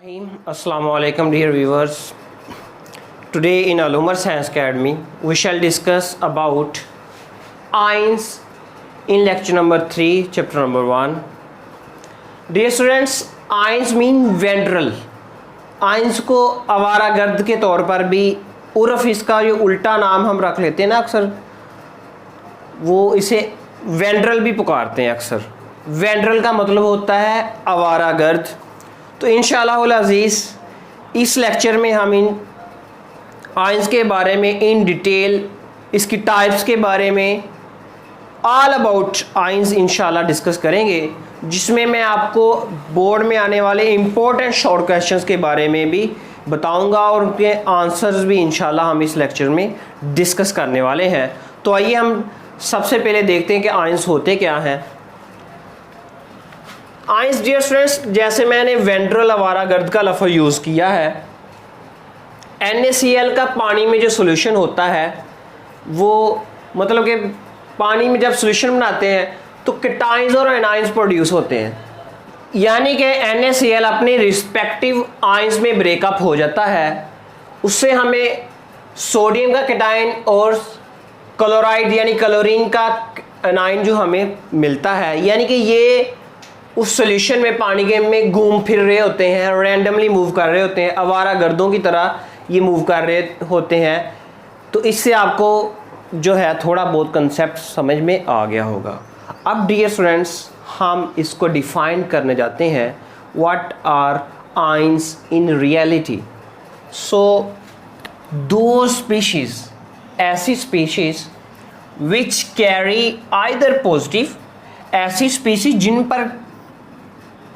Assalamu alaikum dear viewers. Today in Alumar Science Academy we shall discuss about ions in lecture number 3 chapter number 1. Dear students, ions mean ventral. ions को आवारागर्द के तौर पर भी उर्फ इसका जो उल्टा नाम हम रख लेते हैं ना अक्सर, वो इसे वेंट्रल भी पुकारते हैं अक्सर। वेंट्रल का मतलब होता है आवारागर्द। तो इंशाअल्लाह अज़ीज़ इस लेक्चर में हम इन आयंस के बारे में इन डिटेल, इसकी टाइप्स के बारे में ऑल अबाउट आयंस इंशाअल्लाह डिस्कस करेंगे, जिसमें मैं आपको बोर्ड में आने वाले इम्पोर्टेंट शॉर्ट क्वेश्चंस के बारे में भी बताऊंगा और उनके आंसर्स भी इंशाअल्लाह हम इस लेक्चर में डिस्कस करने वाले हैं। तो आइए हम सबसे पहले देखते हैं कि आयंस होते क्या हैं। आयंस डियर स्टूडेंट्स, जैसे मैंने वेंट्रल आवारागर्द का लफ्ज़ यूज़ किया है, NaCl का पानी में जो सोल्यूशन होता है वो मतलब कि पानी में जब सोल्यूशन बनाते हैं तो केटाइंस और एनाइंस प्रोड्यूस होते हैं, यानी कि NaCl अपने रिस्पेक्टिव आयंस में ब्रेकअप हो जाता है। उससे हमें सोडियम का केटाइन और क्लोराइड यानी क्लोरीन का एनाइन जो हमें मिलता है, यानी कि ये उस सोल्यूशन में पानी के में घूम फिर रहे होते हैं, रैंडमली मूव कर रहे होते हैं, आवारा गर्दों की तरह ये मूव कर रहे होते हैं। तो इससे आपको जो है थोड़ा बहुत कंसेप्ट समझ में आ गया होगा। अब डियर स्टूडेंट्स, हम इसको डिफाइन करने जाते हैं, what are ions in reality. So दो स्पीशीज, ऐसी species which carry either positive, ऐसी स्पीशीज जिन पर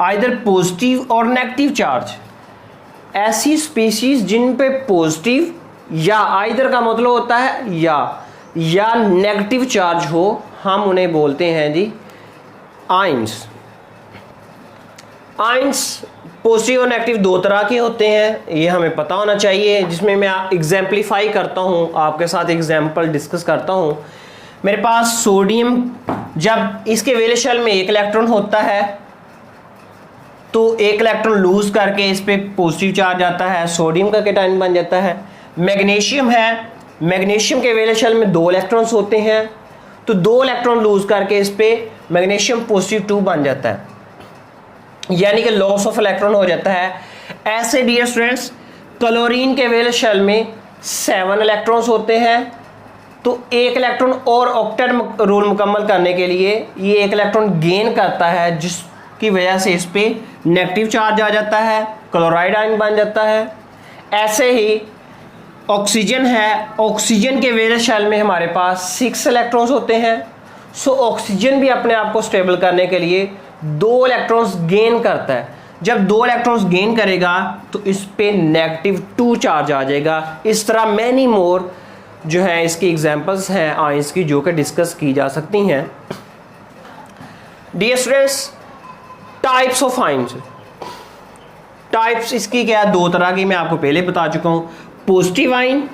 आइदर पॉजिटिव और नेगेटिव चार्ज, ऐसी स्पीशीज जिन पे पॉजिटिव या आइदर का मतलब होता है या नेगेटिव चार्ज हो, हम उन्हें बोलते हैं जी आयंस। आयंस पॉजिटिव और नेगेटिव दो तरह के होते हैं, ये हमें पता होना चाहिए, जिसमें मैं एग्जाम्पलीफाई करता हूँ, आपके साथ एग्जाम्पल डिस्कस करता हूँ। मेरे पास सोडियम, जब इसके वैलेंस शेल में एक इलेक्ट्रॉन होता है तो एक इलेक्ट्रॉन लूज करके इस पे पॉजिटिव चार्ज आता है, सोडियम का केटाइन बन जाता है। मैग्नीशियम है, मैग्नीशियम के वैलेंस शेल में दो इलेक्ट्रॉन्स होते हैं, तो दो इलेक्ट्रॉन लूज करके इस पे मैग्नीशियम पॉजिटिव 2 बन जाता है, यानी कि लॉस ऑफ इलेक्ट्रॉन हो जाता है। ऐसे डियर स्टूडेंट्स, क्लोरीन के वैलेंस शेल में 7 इलेक्ट्रॉन्स होते हैं, तो एक इलेक्ट्रॉन और ऑक्टेट रूल मुकम्मल करने के लिए ये एक इलेक्ट्रॉन गेन करता है, जिसकी वजह से इस पे नेगेटिव चार्ज आ जाता है, क्लोराइड आयन बन जाता है। ऐसे ही ऑक्सीजन है, ऑक्सीजन के वैलेंस शेल में हमारे पास 6 इलेक्ट्रॉन्स होते हैं। सो ऑक्सीजन भी अपने आप को स्टेबल करने के लिए 2 इलेक्ट्रॉन्स गेन करता है। जब 2 इलेक्ट्रॉन्स गेन करेगा तो इस पे नेगेटिव 2 चार्ज आ जाएगा। इस तरह मैनी मोर जो है इसकी एग्जांपल्स हैं आयंस की, जो कि डिस्कस की जा सकती हैं। Dear students, types of ions, types इसकी क्या है, दो तरह की मैं आपको पहले बता चुका हूं। पॉजिटिव आयन,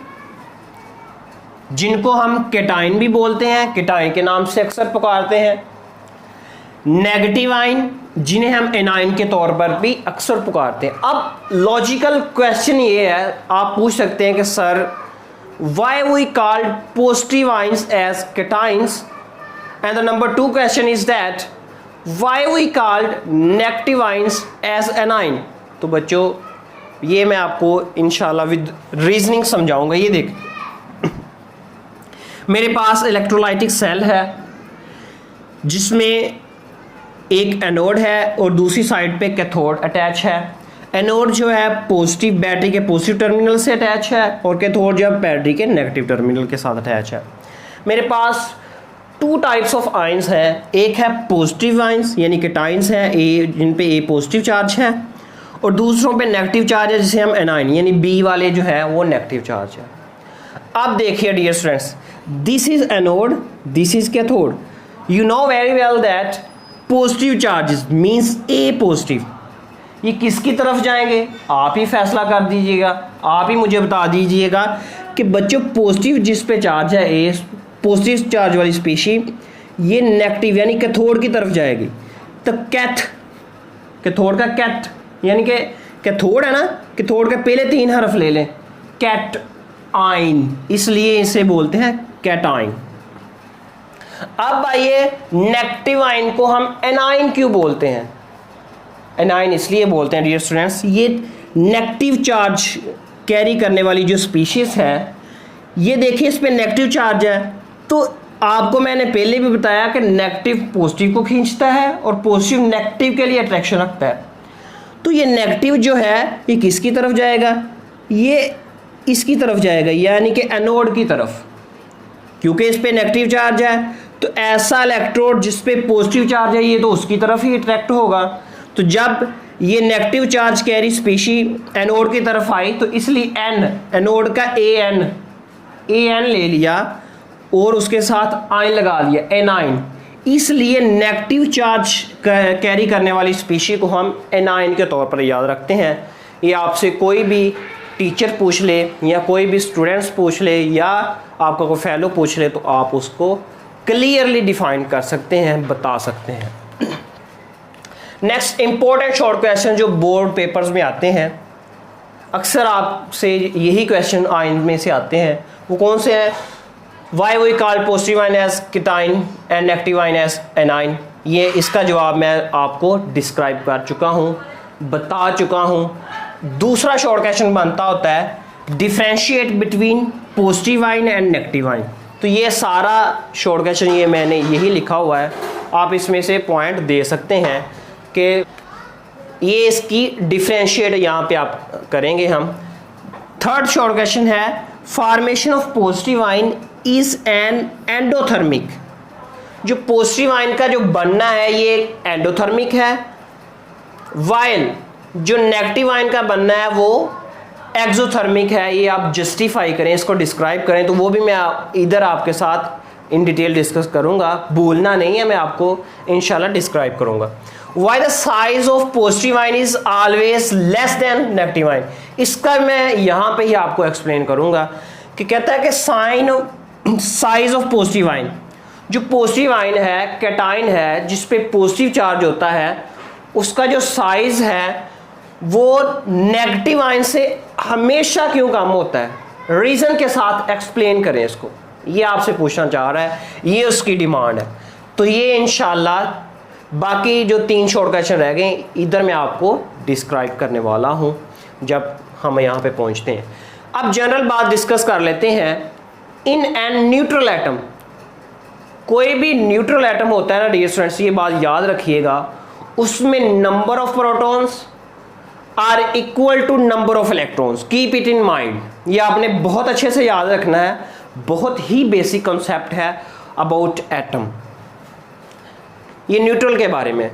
जिनको हम केटाइन भी बोलते हैं, केटाइन के नाम से अक्सर पुकारते हैं। नेगेटिव आयन, जिन्हें हम एनाइन के तौर पर भी अक्सर पुकारते हैं। अब लॉजिकल क्वेश्चन ये है, आप पूछ सकते हैं कि sir why we called positive ions as cations, and the number 2 question is that why we called negative ions as anion। तो बच्चों ये मैं आपको इंशाल्लाह विद रीजनिंग समझाऊंगा। ये देख, मेरे पास इलेक्ट्रोलाइटिक सेल है जिसमें एक एनोड है और दूसरी साइड पे कैथोड अटैच है। एनोड जो है पॉजिटिव, बैटरी के पॉजिटिव टर्मिनल से अटैच है, और कैथोड जो है बैटरी के नेगेटिव टर्मिनल के साथ अटैच है। मेरे पास 2 टाइप्स ऑफ आयंस हैं। एक है पॉजिटिव आयंस यानी केटाइंस हैं, जिन पे ए पॉजिटिव चार्ज है, और दूसरों पे नेगेटिव चार्ज है, जिसे हम एनाइन यानी बी वाले जो है वो नेगेटिव चार्ज है। अब देखिए dear students, this is anode, this is cathode. You know very well that positive charges means a positive, ये किसकी तरफ जाएंगे आप ही फैसला कर दीजिएगा, आप ही मुझे बता दीजिएगा कि बच्चों पॉजिटिव जिस पे चार्ज है ए, पॉजिटिव चार्ज वाली स्पीशी, ये नेगेटिव यानी कैथोड की तरफ जाएगी। तो कैथोड का कैथ यानी कि कैथोड है ना, कैथोड के पहले 3 हर्फ ले लें, कैट आइन, इसलिए इसे बोलते हैं कैटाइन। अब आइए नेगेटिव आइन को हम एनाइन क्यों बोलते हैं? एनाइन इसलिए बोलते हैं डियर स्टूडेंट्स, ये नेगेटिव चार्ज कैरी करने वाली जो स्पीशीज है, ये देखिए इस पे नेगेटिव चार्ज है, तो आपको मैंने पहले भी बताया कि नेगेटिव पॉजिटिव को खींचता है और पॉजिटिव नेगेटिव के लिए अट्रैक्शन रखता है। तो ये नेगेटिव जो है ये किसकी तरफ जाएगा? ये इसकी तरफ जाएगा, यानी कि एनोड की तरफ, क्योंकि इस पे नेगेटिव चार्ज है। तो ऐसा इलेक्ट्रोड जिस पे पॉजिटिव चार्ज है ये तो उसकी तरफ ही अट्रैक्ट होगा। तो जब ये negative charge carry species anode की तरफ आई तो इसलिए एन, एनोड का एन ले लिया और उसके साथ आयन लगा दिया, एनाइन। इसलिए नेगेटिव चार्ज कैरी करने वाली स्पीशी को हम एनाइन के तौर पर याद रखते हैं। ये आपसे कोई भी टीचर पूछ ले या कोई भी स्टूडेंट्स पूछ ले या आपका कोई फेलो पूछ ले तो आप उसको क्लियरली डिफाइन कर सकते हैं, बता सकते हैं। नेक्स्ट इंपॉर्टेंट शॉर्ट क्वेश्चन जो बोर्ड पेपर्स में आते हैं, अक्सर आपसे यही क्वेश्चन आइन में से आते हैं, वो कौन से हैं? Why we call positive ion as cation and negative ion as anion. ये इसका जवाब मैं आपको डिस्क्राइब कर चुका हूँ, बता चुका हूँ। दूसरा शॉर्ट क्वेश्चन बनता होता है differentiate between positive ion and negative ion. तो ये सारा शॉर्ट क्वेश्चन ये मैंने यही लिखा हुआ है, आप इसमें से पॉइंट दे सकते हैं कि ये इसकी डिफरेंशिएट यहाँ पे आप करेंगे हम। थर्ड शॉर्ट क्वेश्चन है formation of positive ion is an endothermic. जो पॉजिटिव आयन का जो बनना है ये एंडोथर्मिक है, वाइल जो नेगेटिव आयन का बनना है वो एक्सोथर्मिक है। ये आप जस्टिफाई करें, इसको डिस्क्राइब करें, तो वो भी मैं इधर आपके साथ इन डिटेल डिस्कस करूंगा, भूलना नहीं है, मैं आपको इंशाल्लाह डिस्क्राइब करूंगा। Why the size of positive ion is always less than negative ion, इसका मैं यहाँ पे ही आपको एक्सप्लेन करूंगा कि कहता है कि साइज ऑफ पॉजिटिव आयन, जो पॉजिटिव आयन है कैटाइन है जिस पे पॉजिटिव चार्ज होता है, उसका जो साइज है वो नेगेटिव आयन से हमेशा क्यों कम होता है, रीजन के साथ एक्सप्लेन करें इसको, ये आपसे पूछना चाह रहा है, ये उसकी डिमांड है। तो ये इंशाल्लाह बाकी जो 3 शॉर्ट क्वेश्चन रह गए इधर मैं आपको डिस्क्राइब करने वाला हूँ जब हम यहाँ पे पहुँचते हैं। अब जनरल बात डिस्कस कर लेते हैं। इन एन न्यूट्रल एटम, कोई भी न्यूट्रल एटम होता है ना डियर स्टूडेंट्स, ये बात याद रखिएगा, उसमें number of protons are equal to number of electrons. Keep it in mind, ये आपने बहुत अच्छे से याद रखना है, बहुत ही बेसिक कॉन्सेप्ट है अबाउट एटम, ये न्यूट्रल के बारे में।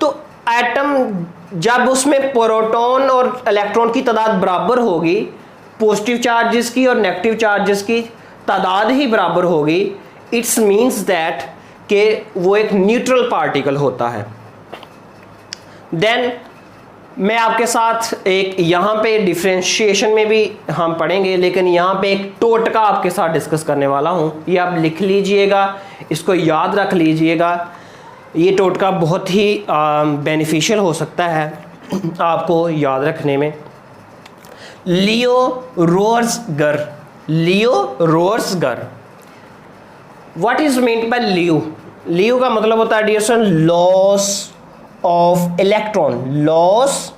तो एटम जब उसमें प्रोटॉन और इलेक्ट्रॉन की तादाद बराबर होगी, पॉजिटिव चार्जेस की और नेगेटिव चार्जेस की तादाद ही बराबर होगी, इट्स मीन्स दैट कि वो एक न्यूट्रल पार्टिकल होता है। देन मैं आपके साथ एक यहाँ पे डिफरेंशिएशन में भी हम पढ़ेंगे, लेकिन यहाँ पे एक टोटका आपके साथ डिस्कस करने वाला हूँ, ये आप लिख लीजिएगा, इसको याद रख लीजिएगा। ये टोटका बहुत ही बेनिफिशियल हो सकता है आपको याद रखने में। लियो रोर्सगर, लियो रोर्सगर, what is meant by LEO? LEO का मतलब होता है dear student loss of electron, loss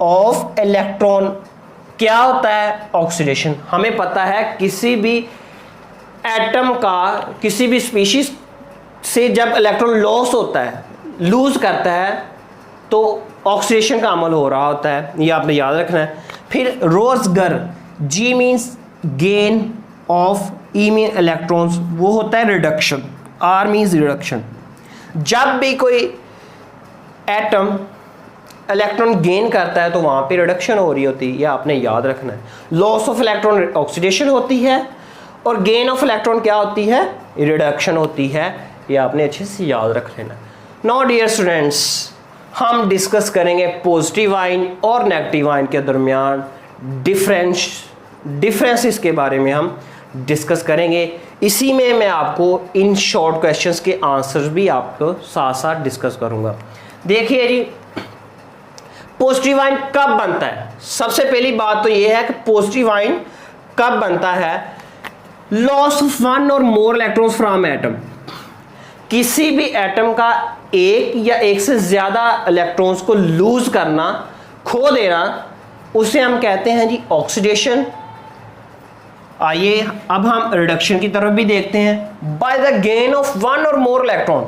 of electron. क्या होता है? ऑक्सीडेशन। हमें पता है किसी भी एटम का, किसी भी स्पीशीज से जब इलेक्ट्रॉन लॉस होता है, लूज करता है, तो ऑक्सीडेशन का अमल हो रहा होता है, ये आपने याद रखना है। फिर रोर्सगर, G means gain of, E mean electrons, वो होता है रिडक्शन, आर मीन्स रिडक्शन। जब भी कोई एटम इलेक्ट्रॉन गेन करता है तो वहाँ पे रिडक्शन हो रही होती है, ये आपने याद रखना है। लॉस ऑफ इलेक्ट्रॉन ऑक्सीडेशन होती है और गेन ऑफ इलेक्ट्रॉन क्या होती है? रिडक्शन होती है, ये आपने अच्छे से याद रख लेना। नाउ डियर स्टूडेंट्स, हम डिस्कस करेंगे पॉजिटिव आयन और नेगेटिव आयन के दरमियान डिफरेंसेस के बारे में हम डिस्कस करेंगे। इसी में मैं आपको इन शॉर्ट क्वेश्चंस के आंसर्स भी आपको साथ साथ डिस्कस करूंगा। देखिए जी, पॉजिटिव आयन कब बनता है? सबसे पहली बात तो यह है कि पॉजिटिव आयन कब बनता है? लॉस ऑफ वन और मोर इलेक्ट्रॉन्स फ्रॉम एटम, किसी भी एटम का एक या एक से ज्यादा इलेक्ट्रॉन्स को लूज करना, खो देना, उसे हम कहते हैं जी ऑक्सीडेशन। आइए अब हम रिडक्शन की तरफ भी देखते हैं। By the gain of one और more electron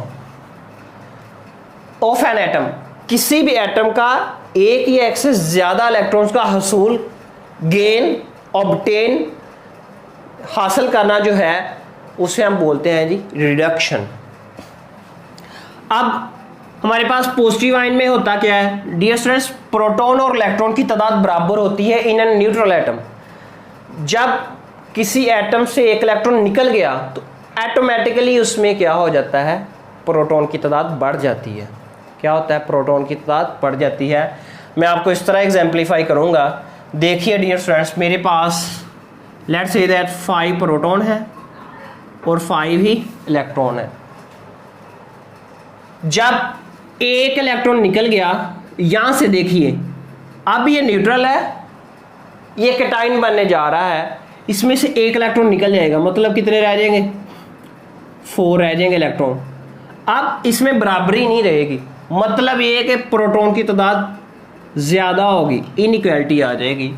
of an atom, किसी भी एटम का एक या एक से ज्यादा इलेक्ट्रॉन्स का हसूल, गेन, ऑब्टेन, हासिल करना जो है उसे हम बोलते हैं जी रिडक्शन। अब हमारे पास पॉजिटिव आयन में होता क्या है डियर स्टूडेंट्स? प्रोटॉन और इलेक्ट्रॉन की तादाद बराबर होती है इन एन न्यूट्रल एटम। जब किसी एटम से एक इलेक्ट्रॉन निकल गया तो ऑटोमेटिकली उसमें क्या हो जाता है? प्रोटॉन की तादाद बढ़ जाती है। क्या होता है? प्रोटॉन की तादाद बढ़ जाती है। मैं आपको इस तरह एग्जाम्पलीफाई करूंगा। देखिए डियर स्टूडेंट्स, मेरे पास लेट्स से दैट 5 प्रोटॉन है और 5 ही इलेक्ट्रॉन है। जब एक इलेक्ट्रॉन निकल गया, यहां से देखिए अब ये न्यूट्रल है, ये कैटायन बनने जा रहा है, इसमें से एक इलेक्ट्रॉन निकल जाएगा, मतलब कितने रह जाएंगे? 4 रह जाएंगे इलेक्ट्रॉन। अब इसमें बराबरी नहीं रहेगी, मतलब ये कि प्रोटॉन की तादाद ज्यादा होगी, इनइक्वालिटी आ जाएगी।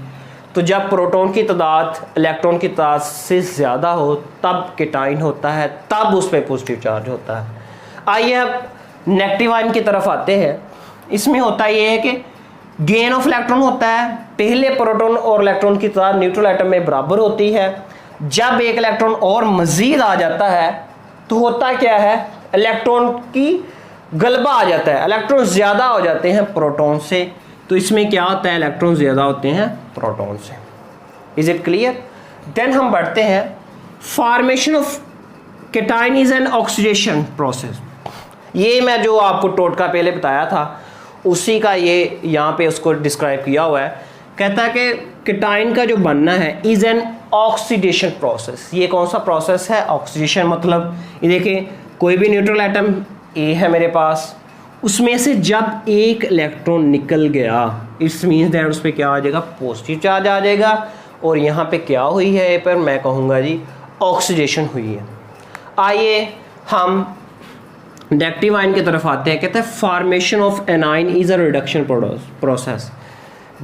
तो जब प्रोटॉन की तादाद इलेक्ट्रॉन की तादाद से ज्यादा हो तब कैटायन होता है, तब उस पर पॉजिटिव चार्ज होता है। आइए अब नेगेटिव आयन की तरफ आते हैं। इसमें होता ये है कि गेन ऑफ इलेक्ट्रॉन होता है। पहले प्रोटॉन और इलेक्ट्रॉन की तादाद न्यूट्रल एटम में बराबर होती है। जब एक इलेक्ट्रॉन और मजीद आ जाता है तो होता क्या है? इलेक्ट्रॉन की गलबा आ जाता है, इलेक्ट्रॉन ज्यादा हो जाते हैं प्रोटॉन से। तो इसमें क्या होता है? इलेक्ट्रॉन ज्यादा होते हैं प्रोटॉन से। Is it clear? देन हम बढ़ते हैं। Formation of cation is an oxidation process. ये मैं जो आपको टोटका पहले बताया था उसी का ये यहाँ पे उसको डिस्क्राइब किया हुआ है। कहता है कि कैटायन का जो बनना है इज एन ऑक्सीडेशन प्रोसेस। ये कौन सा प्रोसेस है? ऑक्सीडेशन। मतलब ये देखिए, कोई भी न्यूट्रल एटम ए है मेरे पास, उसमें से जब एक इलेक्ट्रॉन निकल गया, इट्स मीन्स दैट उस पर क्या आ जाएगा? पॉजिटिव चार्ज आ जाएगा। और यहाँ पे क्या हुई है? ए पर मैं कहूँगा जी ऑक्सीडेशन हुई है। आइए हम नेगेटिव आयन की तरफ आते हैं। कहते हैं formation of anion is a reduction process.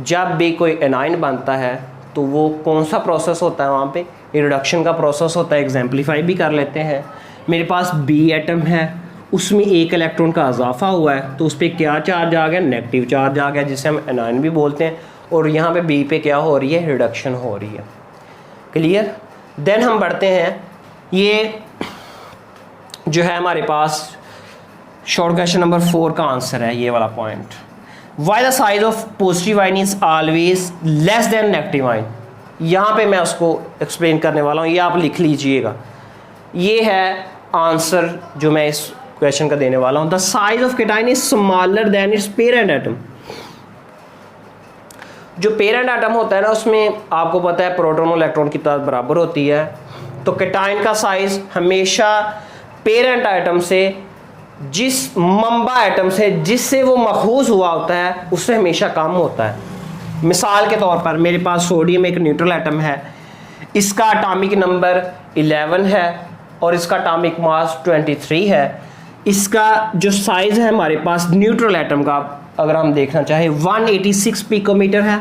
जब भी कोई एनाइन बनता है तो वो कौन सा प्रोसेस होता है? वहाँ पे रिडक्शन का प्रोसेस होता है। एग्जाम्पलीफाई भी कर लेते हैं। मेरे पास बी एटम है, उसमें एक इलेक्ट्रॉन का इजाफा हुआ है, तो उस पर क्या चार्ज आ गया? नेगेटिव चार्ज आ गया, जिसे हम एनाइन भी बोलते हैं। और यहाँ पे बी पे क्या हो रही है? रिडक्शन हो रही है। क्लियर? देन हम बढ़ते हैं। ये जो है हमारे पास शॉर्ट क्वेश्चन नंबर 4 का आंसर है ये वाला point. Why the size of positive ion is always less than negative ion. यहाँ पे मैं उसको एक्सप्लेन करने वाला हूँ, ये आप लिख लीजिएगा। ये है आंसर जो मैं इस क्वेश्चन का देने वाला हूँ। The size of cation is smaller than it's parent atom. जो पेरेंट एटम होता है ना, उसमें आपको पता है प्रोटॉन और इलेक्ट्रॉन की तादाद बराबर होती है। तो कैटायन का साइज हमेशा पेरेंट एटम से, जिस मंबा एटम से जिससे वो मखूज हुआ होता है, उससे हमेशा कम होता है। मिसाल के तौर पर मेरे पास सोडियम एक न्यूट्रल एटम है, इसका एटॉमिक नंबर 11 है और इसका एटॉमिक मास 23 है। इसका जो साइज है हमारे पास न्यूट्रल एटम का, अगर हम देखना चाहें, 186 पिकोमीटर है।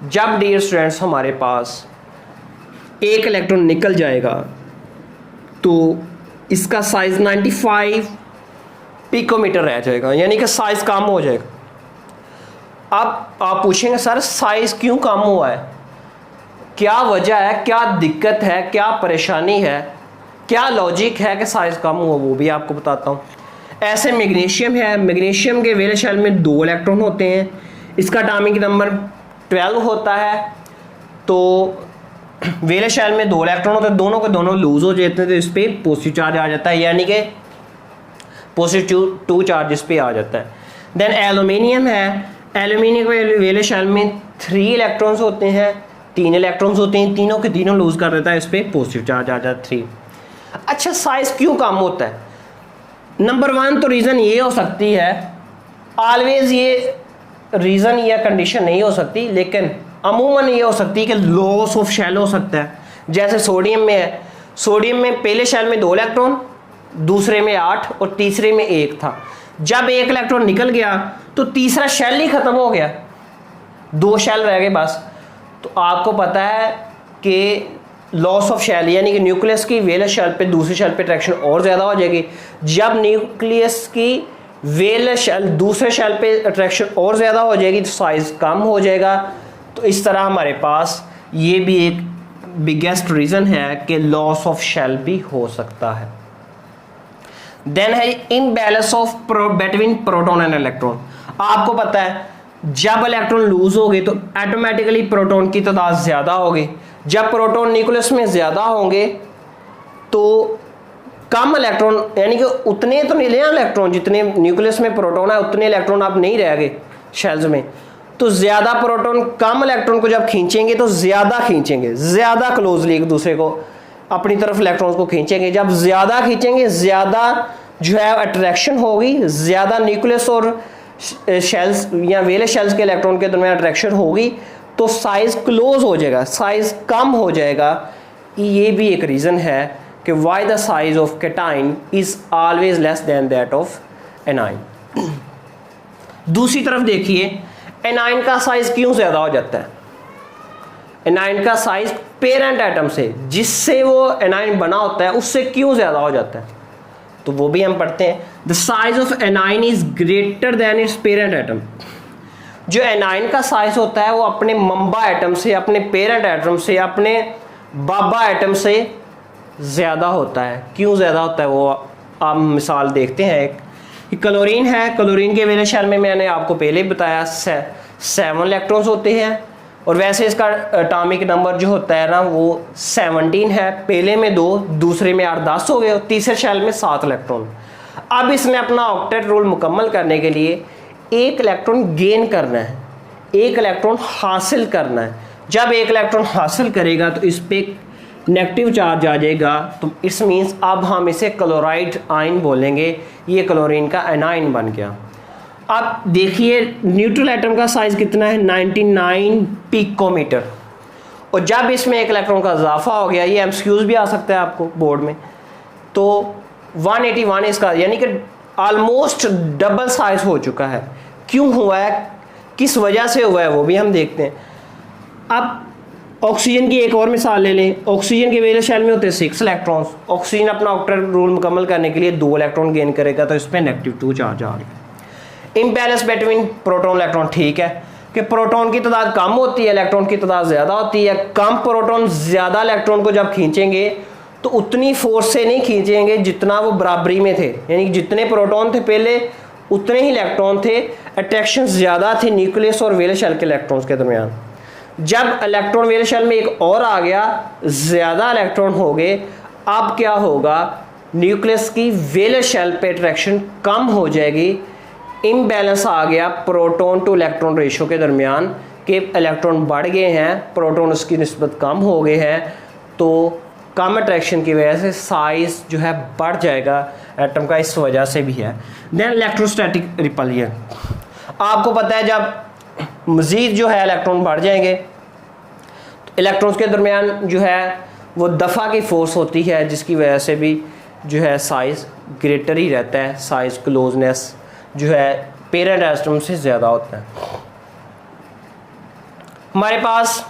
जब डियर स्टूडेंट्स हमारे पास एक इलेक्ट्रॉन निकल जाएगा तो इसका साइज 95 पिकोमीटर रह जाएगा, यानी कि साइज कम हो जाएगा। अब आप पूछेंगे सर साइज क्यों कम हुआ है, क्या वजह है, क्या दिक्कत है, क्या परेशानी है, क्या लॉजिक है कि साइज कम हुआ? वो भी आपको बताता हूँ। ऐसे मैग्नीशियम है, मैग्नीशियम के वैलेंस शेल में 2 इलेक्ट्रॉन होते हैं, इसका एटॉमिक नंबर 12 होता है। तो वैलेंस शेल में 2 इलेक्ट्रॉन होते हैं, दोनों के दोनों लूज हो जाते हैं, तो इस पर पॉजिटिव चार्ज आ जाता है, यानी कि पॉजिटिव 2 चार्ज इस पर आ जाता है। देन एल्यूमिनियम है, एल्यूमिनियम के वैलेंस शेल में 3 इलेक्ट्रॉन्स होते हैं, 3 इलेक्ट्रॉन्स होते हैं, तीनों के तीनों लूज कर देता है, इस पर पॉजिटिव चार्ज आ जाता है 3। अच्छा, साइज क्यों कम होता है? नंबर 1 तो रीज़न ये हो सकती है, ऑलवेज ये रीज़न या कंडीशन नहीं हो सकती, लेकिन अमूमन ये हो सकती है कि लॉस ऑफ शेल हो सकता है। जैसे सोडियम में है, सोडियम में पहले शेल में 2 इलेक्ट्रॉन, दूसरे में 8 और तीसरे में 1 था। जब 1 इलेक्ट्रॉन निकल गया तो तीसरा शेल ही खत्म हो गया, 2 शेल रह गए बस। तो आपको पता है कि लॉस ऑफ शेल यानी कि न्यूक्लियस की वेलेंस शेल पे दूसरे शेल पे अट्रैक्शन और ज़्यादा हो जाएगी। जब न्यूक्लियस की वेलेंस शेल दूसरे शेल पे अट्रैक्शन और ज़्यादा हो जाएगी तो साइज़ कम हो जाएगा। तो इस तरह हमारे पास ये भी एक बिगेस्ट रीज़न है कि लॉस ऑफ शेल भी हो सकता है। देन है imbalance of between proton and electron. आपको पता है जब इलेक्ट्रॉन लूज हो गए तो ऑटोमेटिकली प्रोटॉन की तादाद ज़्यादा होगी। जब प्रोटॉन न्यूक्लियस में ज़्यादा होंगे तो कम इलेक्ट्रॉन यानी कि उतने तो नहीं लेना इलेक्ट्रॉन जितने न्यूक्लियस में प्रोटॉन है, उतने इलेक्ट्रॉन अब नहीं रह गए शेल्स में। तो ज़्यादा प्रोटॉन कम इलेक्ट्रॉन को जब खींचेंगे तो ज़्यादा खींचेंगे, ज़्यादा क्लोजली एक दूसरे को अपनी तरफ इलेक्ट्रॉन्स को खींचेंगे। जब ज़्यादा खींचेंगे ज़्यादा जो है अट्रैक्शन होगी, ज़्यादा न्यूक्लियस और शेल्स या वेलेंस शेल्स के इलेक्ट्रॉन के दरमियान अट्रैक्शन होगी तो साइज़ क्लोज हो जाएगा, साइज़ कम हो जाएगा। ये भी एक रीज़न है कि why the size of cation is always less than that of anion. दूसरी तरफ देखिए एनाइन का साइज़ क्यों ज़्यादा हो जाता है। एनाइन का साइज़ पेरेंट एटम से जिससे वो एनाइन बना होता है उससे क्यों ज़्यादा हो जाता है, तो वो भी हम पढ़ते हैं। The size of anion is greater than it's parent atom. जो एनाइन का साइज होता है वो अपने मम्बा एटम से, अपने पेरेंट एटम से, अपने बाबा एटम से ज़्यादा होता है। क्यों ज़्यादा होता है वो आप मिसाल देखते हैं। एक क्लोरीन है, क्लोरीन के वेलेंस शेल में मैंने आपको पहले ही बताया 7 इलेक्ट्रॉन्स होते हैं और वैसे इसका एटॉमिक नंबर जो होता है ना वो 17 है। पहले में 2, दूसरे में 8, 10 हो गए और तीसरे शेल में 7 इलेक्ट्रॉन। अब इसने अपना ऑक्टेट रूल मुकम्मल करने के लिए 1 इलेक्ट्रॉन गेन करना है, 1 इलेक्ट्रॉन हासिल करना है। जब 1 इलेक्ट्रॉन हासिल करेगा तो इस पर नेगेटिव चार्ज आ जाएगा, तो इट्स मीन्स अब हम इसे क्लोराइड आयन बोलेंगे। ये क्लोरीन का एनाइन बन गया। अब देखिए न्यूट्रल एटम का साइज कितना है, 99 पिकोमीटर। और जब इसमें 1 इलेक्ट्रॉन का इजाफा हो गया, ये एमसीक्यूज भी आ सकता है आपको बोर्ड में, तो 181 इसका यानी कि ऑलमोस्ट डबल साइज हो चुका है। क्यों हुआ है, किस वजह से हुआ है, वो भी हम देखते हैं। अब ऑक्सीजन की एक और मिसाल ले लें। ऑक्सीजन के वेलेंस शेल में होते हैं 6 इलेक्ट्रॉन्स। ऑक्सीजन अपना ऑक्टेट रूल मुकम्मल करने के लिए 2 इलेक्ट्रॉन गेन करेगा, तो इस पर -2 चार्ज आ गया। इम्बैलेंस बिटवीन प्रोटॉन इलेक्ट्रॉन, ठीक है कि प्रोटॉन की तादाद कम होती है, इलेक्ट्रॉन की तादाद ज़्यादा होती है। कम प्रोटॉन ज़्यादा इलेक्ट्रॉन को जब खींचेंगे तो उतनी फोर्स से नहीं खींचेंगे जितना वो बराबरी में थे, यानी कि जितने प्रोटॉन थे पहले उतने ही इलेक्ट्रॉन थे। अट्रैक्शन ज़्यादा थी न्यूक्लियस और वेलेंस शेल के इलेक्ट्रॉन्स के दरमियान। जब इलेक्ट्रॉन वेलेंस शेल में एक और आ गया, ज़्यादा इलेक्ट्रॉन हो गए, अब क्या होगा, न्यूक्लियस की वेलेंस शेल पे अट्रैक्शन कम हो जाएगी। इम्बैलेंस आ गया प्रोटॉन टू इलेक्ट्रॉन रेशो के दरमियान कि इलेक्ट्रॉन बढ़ गए हैं, प्रोटॉन उसकी निस्बत कम हो गए हैं, तो कम अट्रैक्शन की वजह से साइज जो है बढ़ जाएगा एटम का, इस वजह से भी है। देन इलेक्ट्रोस्टैटिक रिपल्शन, आपको पता है जब मज़ीद जो है इलेक्ट्रॉन बढ़ जाएंगे तो इलेक्ट्रॉन्स के दरमियान जो है वो दफ़ा की फोर्स होती है, जिसकी वजह से भी जो है साइज़ ग्रेटर ही रहता है, साइज़ क्लोजनेस जो है पेरेंट एटम से ज़्यादा होता है। हमारे पास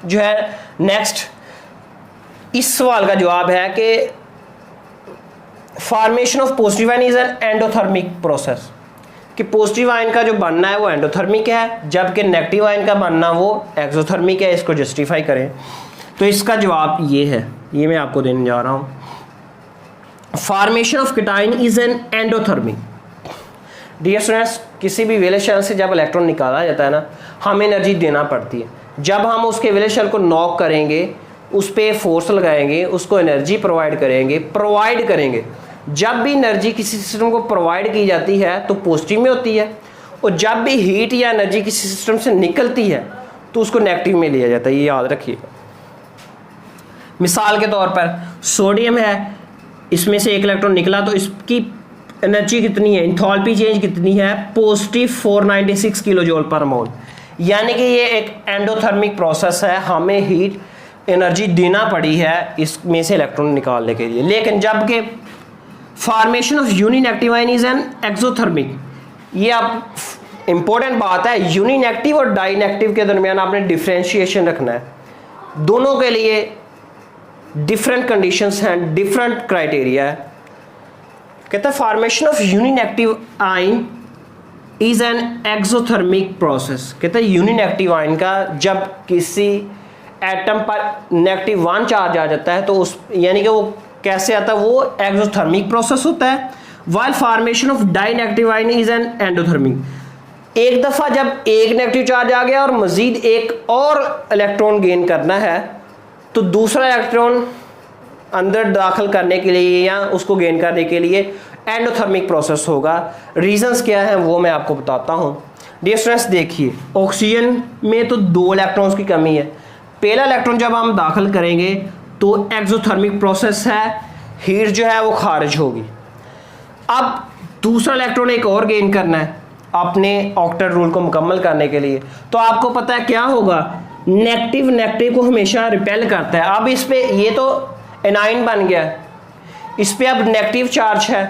जो है नेक्स्ट इस सवाल का जवाब है कि formation of positive ion is an endothermic process, कि पॉजिटिव आयन का जो बनना है वो एंडोथर्मिक है, जबकि नेगेटिव आयन का बनना वो एक्सोथर्मिक है। इसको जस्टिफाई करें तो इसका जवाब ये है, ये मैं आपको देने जा रहा हूँ। Formation of cation is an endothermic. Dear students, किसी भी वेलेंस शेल से जब इलेक्ट्रॉन निकाला जाता है ना, हमें एनर्जी देना पड़ती है। जब हम उसके वेलेंस शेल को नॉक करेंगे, उस पर फोर्स लगाएंगे, उसको एनर्जी प्रोवाइड करेंगे। जब भी एनर्जी किसी सिस्टम को प्रोवाइड की जाती है तो पॉजिटिव में होती है, और जब भी हीट या एनर्जी किसी सिस्टम से निकलती है तो उसको नेगेटिव में लिया जाता है। ये याद रखिएगा। मिसाल के तौर पर सोडियम है, इसमें से 1 इलेक्ट्रॉन निकला तो इसकी एनर्जी कितनी है, इंथैल्पी चेंज कितनी है, पॉजिटिव 496 किलो जूल पर मोल। यानी कि ये एक एंडोथर्मिक प्रोसेस है, हमें हीट एनर्जी देना पड़ी है इसमें से इलेक्ट्रॉन निकालने के लिए। लेकिन जबकि formation of uninegative ion is an exothermic, ये आप इंपॉर्टेंट बात है, यूनिनेगेटिव और डाइनेगेटिव के दरमियान आपने डिफ्रेंशिएशन रखना है। दोनों के लिए डिफरेंट कंडीशंस हैं, डिफरेंट क्राइटेरिया है। कहता है formation of uninegative ion is an exothermic process. कहता है यूनिनेगेटिव आयन का जब किसी एटम पर -1 चार्ज आ जाता है तो उस यानी कि वो कैसे आता है, वो एक्सोथर्मिक प्रोसेस होता है। While formation of dinegative ion is an endothermic. एक दफ़ा जब एक नेगेटिव चार्ज आ गया और मज़ीद एक और इलेक्ट्रॉन गेन करना है तो दूसरा इलेक्ट्रॉन अंदर दाखिल करने के लिए या उसको गेन करने के लिए एंडोथर्मिक प्रोसेस होगा। रीजंस क्या है वो मैं आपको बताता हूँ। डियर स्टूडेंट्स देखिए, ऑक्सीजन में तो 2 इलेक्ट्रॉन्स की कमी है। पहला इलेक्ट्रॉन जब हम दाखिल करेंगे तो एक्सोथर्मिक प्रोसेस है, हीट जो है वो खारिज होगी। अब दूसरा इलेक्ट्रॉन एक और गेन करना है अपने ऑक्टेट रूल को मुकम्मल करने के लिए, तो आपको पता है क्या होगा, नेगेटिव नेगेटिव को हमेशा रिपेल करता है। अब इस पे ये तो एनाइन बन गया, इस पे अब नेगेटिव चार्ज है,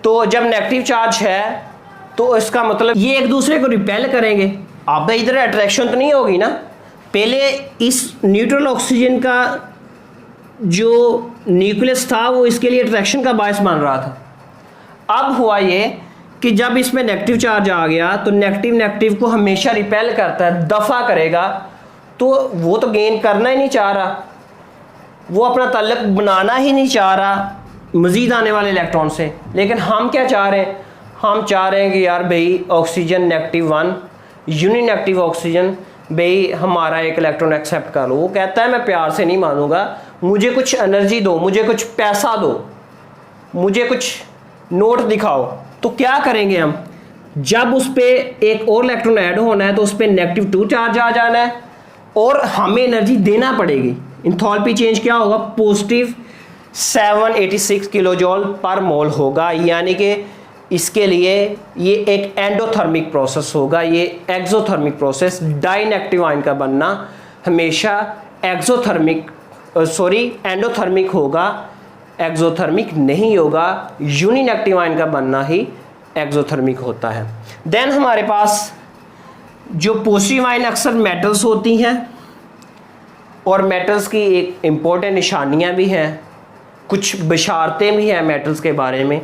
तो जब नेगेटिव चार्ज है तो इसका मतलब ये एक दूसरे को रिपेल करेंगे। अब इधर अट्रैक्शन तो नहीं होगी ना। पहले इस न्यूट्रल ऑक्सीजन का जो न्यूक्लियस था वो इसके लिए अट्रैक्शन का बायस बन रहा था। अब हुआ ये कि जब इसमें नेगेटिव चार्ज आ गया तो नेगेटिव नेगेटिव को हमेशा रिपेल करता है, दफ़ा करेगा, तो वो तो गेन करना ही नहीं चाह रहा, वो अपना ताल्लुक बनाना ही नहीं चाह रहा मज़ीद आने वाले इलेक्ट्रॉन से। लेकिन हम क्या चाह रहे हैं, हम चाह रहे हैं कि यार भाई ऑक्सीजन -1 यूनिनेगेटिव ऑक्सीजन भाई हमारा एक इलेक्ट्रॉन एक्सेप्ट कर लो। वो कहता है मैं प्यार से नहीं मानूंगा, मुझे कुछ एनर्जी दो, मुझे कुछ पैसा दो, मुझे कुछ नोट दिखाओ। तो क्या करेंगे हम, जब उस पर एक और इलेक्ट्रॉन ऐड होना है तो उस पर -2 चार्ज आ जाना है और हमें एनर्जी देना पड़ेगी। इंथैल्पी चेंज क्या होगा, पॉजिटिव 786 किलो जूल पर मोल होगा। यानी कि इसके लिए ये एक एंडोथर्मिक प्रोसेस होगा, ये एक्सोथर्मिक प्रोसेस। डाइनेगेटिव आयन का बनना हमेशा एंडोथर्मिक होगा, एक्सोथर्मिक नहीं होगा। यूनिनेगेटिव आयन का बनना ही एक्सोथर्मिक होता है। देन हमारे पास जो पॉजिटिव आयन अक्सर मेटल्स होती हैं और मेटल्स की एक इम्पोर्टेंट निशानियां भी हैं, कुछ बशारतें भी हैं मेटल्स के बारे में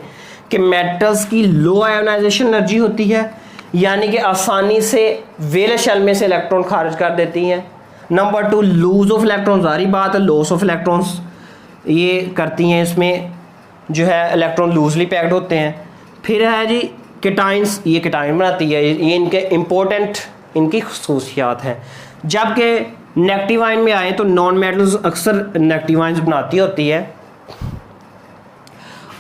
कि मेटल्स की लो आयोनाइजेशन एनर्जी होती है, यानी कि आसानी से वेले शेल में से इलेक्ट्रॉन खारिज कर देती हैं। नंबर 2 लूज ऑफ इलेक्ट्रॉन, सारी बात है, लॉस ऑफ इलेक्ट्रॉन्स ये करती हैं, इसमें जो है इलेक्ट्रॉन लूजली पैक्ड होते हैं। फिर है जी केटाइंस, ये केटाइन बनाती है, ये इनके इम्पोर्टेंट इनकी खसूसियात हैं। जबकि नेगेटिव आयन में आए तो नॉन मेटल्स अक्सर नेगेटिव आयन्स बनाती होती है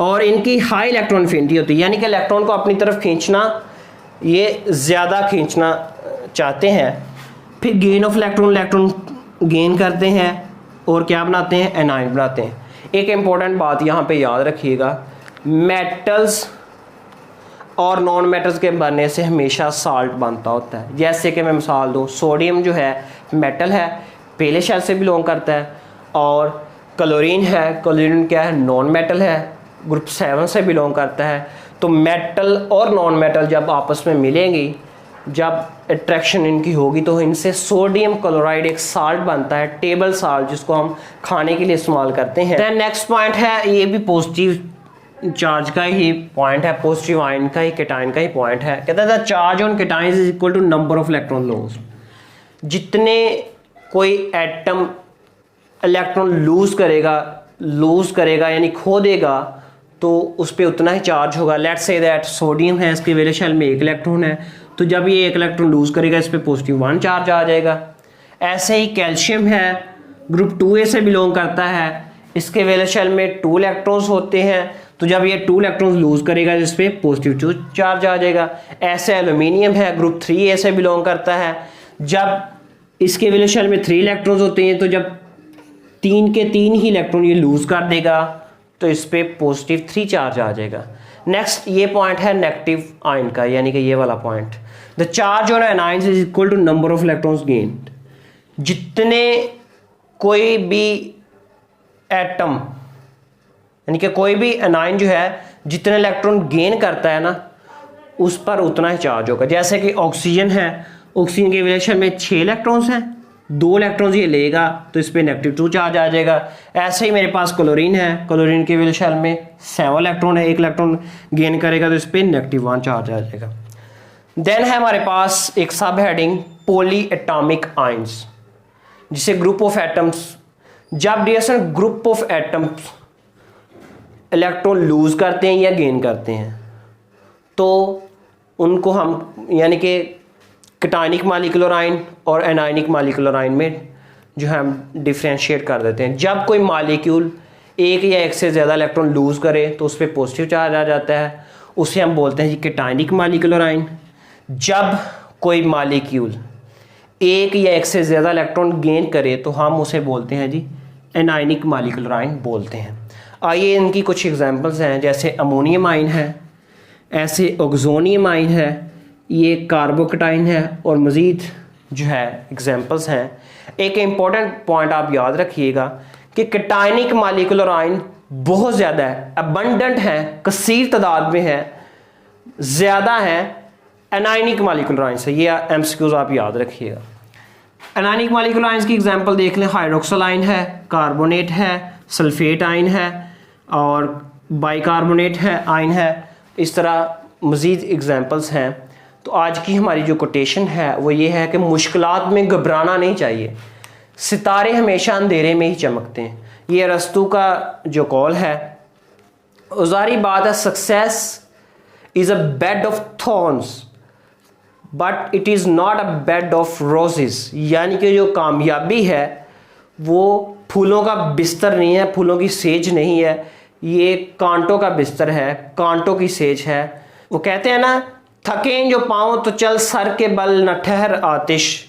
और इनकी हाई इलेक्ट्रॉन एफिनिटी होती है, यानी कि इलेक्ट्रॉन को अपनी तरफ खींचना, ये ज़्यादा खींचना चाहते हैं। फिर गेन ऑफ इलेक्ट्रॉन गेन करते हैं और क्या बनाते हैं, एनाइन बनाते हैं। एक इम्पॉर्टेंट बात यहाँ पे याद रखिएगा, मेटल्स और नॉन मेटल्स के बनने से हमेशा साल्ट बनता होता है। जैसे कि मैं मिसाल दूँ, सोडियम जो है मेटल है, पहले शेल से बिलोंग करता है, और क्लोरीन है, क्लोरीन क्या है, नॉन मेटल है, ग्रुप 7 से बिलोंग करता है। तो मेटल और नॉन मेटल जब आपस में मिलेंगी, जब अट्रैक्शन इनकी होगी तो इनसे सोडियम क्लोराइड एक साल्ट बनता है, टेबल साल्ट, जिसको हम खाने के लिए इस्तेमाल करते हैं। देन नेक्स्ट पॉइंट है, ये भी पॉजिटिव चार्ज का ही पॉइंट है, पॉजिटिव आयन का ही, केटाइन का ही पॉइंट है। कहता है charge on cation is equal to number of electron loss. जितने कोई एटम इलेक्ट्रॉन लूज करेगा यानी खो देगा, तो उस पर उतना ही चार्ज होगा। लेट्स से दैट सोडियम है, इसके वेले शेल में 1 इलेक्ट्रॉन है, तो जब ये 1 इलेक्ट्रॉन लूज करेगा इस पर +1 चार्ज आ जाएगा। ऐसे ही कैल्शियम है, ग्रुप 2A से बिलोंग करता है, इसके वेले शेल में 2 इलेक्ट्रॉन्स होते हैं, तो जब ये 2 इलेक्ट्रॉन्स लूज करेगा इस पर +2 चार्ज आ जाएगा। ऐसे एल्यूमिनियम है, ग्रुप 3A से बिलोंग करता है, जब इसके वेले शेल में 3 इलेक्ट्रॉन्स होते हैं, तो जब 3 के 3 ही इलेक्ट्रॉन ये लूज कर देगा तो इस पर +3 चार्ज आ जाएगा। नेक्स्ट ये पॉइंट है नेगेटिव आयन का, यानी कि ये वाला point, the charge on anions is equal to number of electrons gained. जितने कोई भी एटम यानी कि कोई भी एनाइन जो है जितने इलेक्ट्रॉन गेन करता है ना उस पर उतना ही चार्ज होगा। जैसे कि ऑक्सीजन है, ऑक्सीजन के रिलेशन में 6 इलेक्ट्रॉन्स हैं, 2 इलेक्ट्रॉन्स ये लेगा तो इस पर -2 चार्ज आ जाएगा। ऐसे ही मेरे पास क्लोरीन है, क्लोरीन के रिलेशन में 7 इलेक्ट्रॉन है, 1 इलेक्ट्रॉन गेन करेगा तो इस पर -1 चार्ज आ जाएगा। देन है हमारे पास एक subheading polyatomic ions, जिसे ग्रुप ऑफ एटम्स, जब डियरेक्शन group of atoms electron lose करते हैं या गेन करते हैं तो उनको हम यानी कि कैटायनिक मॉलिक्यूलर आयन और एनायनिक मॉलिक्यूलर आयन में जो है हम डिफ्रेंशिएट कर देते हैं। जब कोई मॉलिक्यूल एक या एक से ज़्यादा इलेक्ट्रॉन लूज करे तो उस पर पॉजिटिव चार्ज आ जाता है, उसे हम बोलते हैं जी कैटायनिक मॉलिक्यूलर आयन। जब कोई मॉलिक्यूल एक या एक से ज़्यादा इलेक्ट्रॉन गेन करे तो हम उसे बोलते हैं जी एनायनिक मॉलिक्यूलर आयन बोलते हैं। आइए इनकी कुछ एग्जांपल्स हैं, जैसे अमोनियम आयन है, ऐसे ऑक्सोनियम आयन है, ये कार्बोकेटाइन है और मज़ीद जो है एग्जांपल्स हैं। एक इम्पॉर्टेंट पॉइंट आप याद रखिएगा कि कैटायनिक मॉलिक्यूलर आयन बहुत ज़्यादा है, अबंडेंट है, कसीर तादाद में है, ज़्यादा है एनायनिक मॉलिक्यूलर आयन से। ये एमसीक्यूज आप याद रखिएगा। एनायनिक मॉलिक्यूलर आयंस की एग्जांपल देख लें, हाइड्रोक्सिल आयन है, कार्बोनेट है, सल्फेट आयन है और बाइकार्बोनेट है आयन है। इस तरह मज़ीद एग्जांपल्स हैं। तो आज की हमारी जो कोटेशन है वो ये है कि मुश्किलात में घबराना नहीं चाहिए, सितारे हमेशा अंधेरे में ही चमकते हैं। ये अरस्तू का जो कॉल है, ज़ाहिर बात है success is a bed of thorns but it is not a bed of roses, यानी कि जो कामयाबी है वो फूलों का बिस्तर नहीं है, फूलों की सेज नहीं है, ये कांटों का बिस्तर है, कांटों की सेज है। वो कहते हैं ना, थकें जो पाँव तो चल सर के बल, न ठहर आतिश,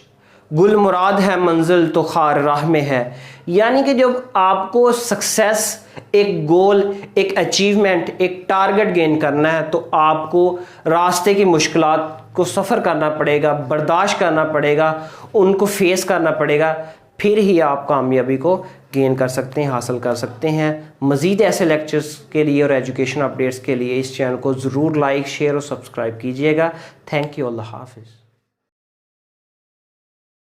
गुल मुराद है मंजिल तो खार राह में है। यानी कि जब आपको सक्सेस, एक गोल, एक अचीवमेंट, एक टारगेट गेन करना है तो आपको रास्ते की मुश्किलात को सफ़र करना पड़ेगा, बर्दाश्त करना पड़ेगा, उनको फेस करना पड़ेगा, फिर ही आप कामयाबी को गेन कर सकते हैं, हासिल कर सकते हैं। मज़ीद ऐसे लेक्चर्स के लिए और एजुकेशन अपडेट्स के लिए इस चैनल को ज़रूर लाइक, शेयर और सब्सक्राइब कीजिएगा। थैंक यू, अल्लाह हाफ़िज़।